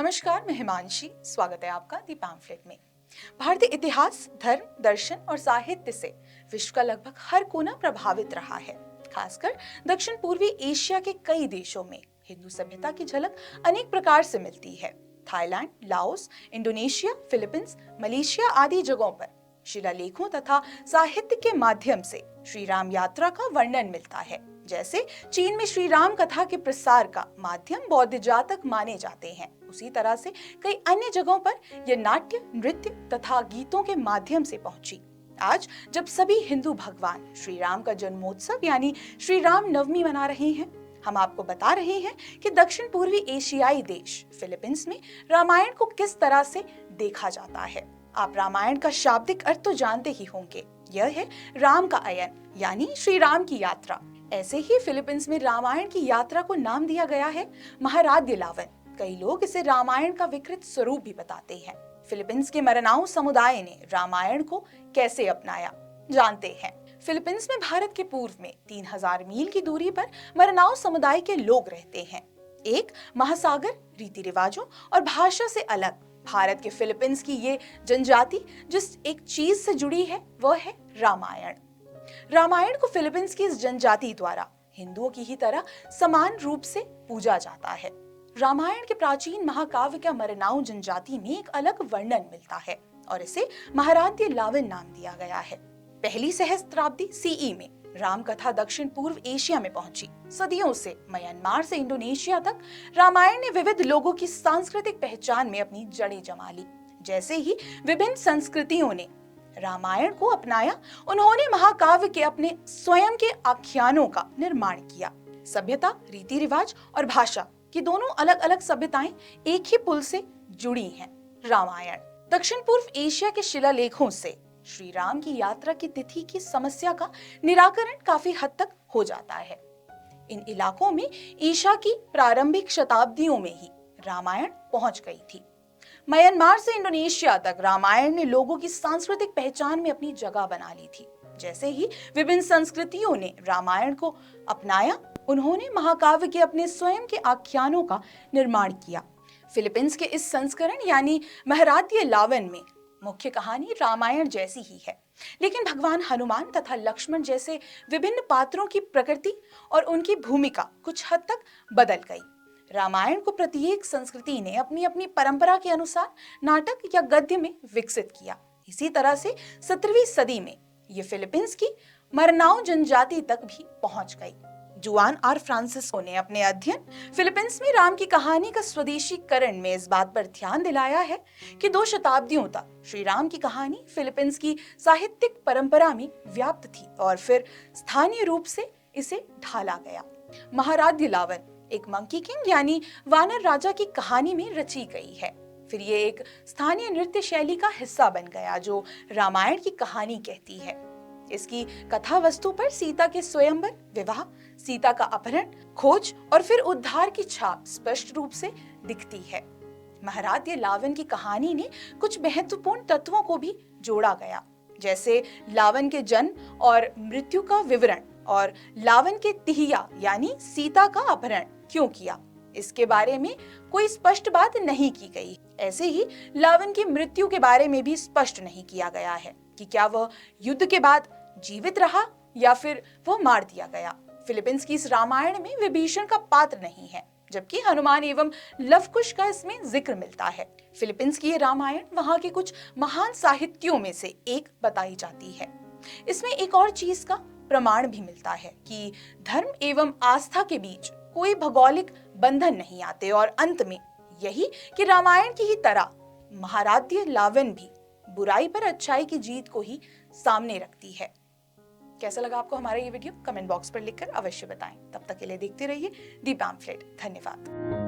नमस्कार, मैं हिमांशी। स्वागत है आपका दी पैम्फलेट में। भारतीय इतिहास, धर्म, दर्शन और साहित्य से विश्व का लगभग हर कोना प्रभावित रहा है। खासकर दक्षिण पूर्वी एशिया के कई देशों में हिंदू सभ्यता की झलक अनेक प्रकार से मिलती है। Thailand, Laos, Indonesia, Philippines, Malaysia आदि जगहों पर शिलालेखों तथा साहित्य के माध्यम से श्री राम यात्रा का वर्णन मिलता है। जैसे चीन में श्री राम कथा के प्रसार का माध्यम बौद्ध जातक माने जाते हैं, उसी तरह से कई अन्य जगहों पर यह नाट्य, नृत्य तथा गीतों के माध्यम से पहुंची। आज जब सभी हिंदू भगवान श्री राम का जन्मोत्सव यानी श्री राम नवमी मना रहे हैं, हम आपको बता रहे हैं कि दक्षिण पूर्वी एशियाई देश फिलीपींस में रामायण को किस तरह से देखा जाता है। आप रामायण का शाब्दिक अर्थ तो जानते ही होंगे, यह है राम का अयन यानी श्री राम की यात्रा। ऐसे ही फिलीपींस में रामायण की यात्रा को नाम दिया गया है महाराद्य लावन। कई लोग इसे रामायण का विकृत स्वरूप भी बताते हैं। फिलीपींस के मरनाऊ समुदाय ने रामायण को कैसे अपनाया, जानते हैं। फिलीपींस में भारत के पूर्व में 3000 मील की दूरी पर मरनाऊ समुदाय के लोग रहते हैं। एक महासागर, रीति रिवाजों और भाषा से अलग भारत के फिलीपींस की ये जनजाति जिस एक चीज से जुड़ी है वह है रामायण। रामायण को फिलीपींस की इस जनजाति द्वारा हिंदुओं की ही तरह समान रूप से पूजा जाता है। रामायण के प्राचीन महाकाव्य का मरनाऊ जनजाति में एक अलग वर्णन मिलता है और इसे महाराद्य लावन नाम दिया गया है। पहली सहस्त्राब्दी सीई में राम कथा दक्षिण पूर्व एशिया में पहुंची। सदियों से म्यांमार से इंडोनेशिया तक रामायण ने विविध लोगों की सांस्कृतिक पहचान में अपनी जड़ें जमा ली। जैसे ही विभिन्न संस्कृतियों ने रामायण को अपनाया, उन्होंने महाकाव्य के अपने स्वयं के आख्यानों का निर्माण किया। सभ्यता, रीति रिवाज और भाषा की दोनों अलग अलग सभ्यताएं एक ही पुल से जुड़ी हैं। रामायण दक्षिण पूर्व एशिया के शिलालेखों से श्री राम की यात्रा की तिथि की समस्या का निराकरण काफी हद तक हो जाता है। इन इलाकों में ईसा की प्रारंभिक शताब्दियों में ही रामायण पहुंच गई थी। म्यांमार से इंडोनेशिया तक रामायण ने लोगों की सांस्कृतिक पहचान में अपनी जगह बना ली थी। जैसे ही विभिन्न संस्कृतियों ने रामायण को अपनाया, उन्होंने महाकाव्य के अपने स्वयं के आख्यानों का निर्माण किया। फिलीपींस के इस संस्करण यानी महाराद्य लावन में मुख्य कहानी रामायण जैसी ही है, लेकिन भगवान हनुमान तथा लक्ष्मण जैसे विभिन्न पात्रों की प्रकृति और उनकी भूमिका कुछ हद तक बदल गई। रामायण को प्रत्येक संस्कृति ने अपनी अपनी परंपरा के अनुसार नाटक या गद्य में विकसित किया। इसी तरह से 17वीं सदी में ये फिलीपींस की मरनाऊ जनजाति तक भी पहुंच गई। जुआन आर फ्रांसिस्को ने अपने अध्ययन फिलीपींस में राम की कहानी का स्वदेशीकरण में इस बात पर ध्यान दिलाया है कि 2 शताब्दियों तक श्री राम की कहानी फिलीपींस की साहित्यिक परंपरा में व्याप्त थी और फिर स्थानीय रूप से इसे ढाला गया। महाराद्य लावन एक मंकी किंग यानी वानर राजा की कहानी में रची गई है। फिर ये एक स्थानीय नृत्य शैली का हिस्सा बन गया जो रामायण की कहानी कहती है। इसकी कथा वस्तु पर सीता के स्वयंवर, विवाह, सीता का अपहरण, खोज और फिर उद्धार की छाप स्पष्ट रूप से दिखती है। महाराद्य लावन की कहानी ने कुछ महत्वपूर्ण तत्वों को भी जोड़ा गया, जैसे लावन के जन्म और मृत्यु का विवरण और लावन के तिहिया यानी सीता का अपहरण क्यों किया, इसके बारे में कोई स्पष्ट बात नहीं की गई। ऐसे ही लावन की मृत्यु के बारे में भी स्पष्ट नहीं किया गया है कि क्या वह युद्ध के बाद जीवित रहा या फिर वह मार दिया गया। फिलीपींस की इस रामायण में विभीषण का पात्र नहीं है, जबकि हनुमान एवं लवकुश का इसमें जिक्र मिलता है। फिलीपींस की ये रामायण वहां के कुछ महान साहित्यों में से एक बताई जाती है। इसमें एक और चीज का प्रमाण भी मिलता है कि धर्म एवं आस्था के बीच कोई भौगोलिक बंधन नहीं आते और अंत में यही कि रामायण की ही तरह महाराद्य लावन भी बुराई पर अच्छाई की जीत को ही सामने रखती है। कैसा लगा आपको हमारा ये वीडियो? कमेंट बॉक्स पर लिखकर अवश्य बताएं। तब तक के लिए देखते रहिए दी पैम्फलेट। धन्यवाद।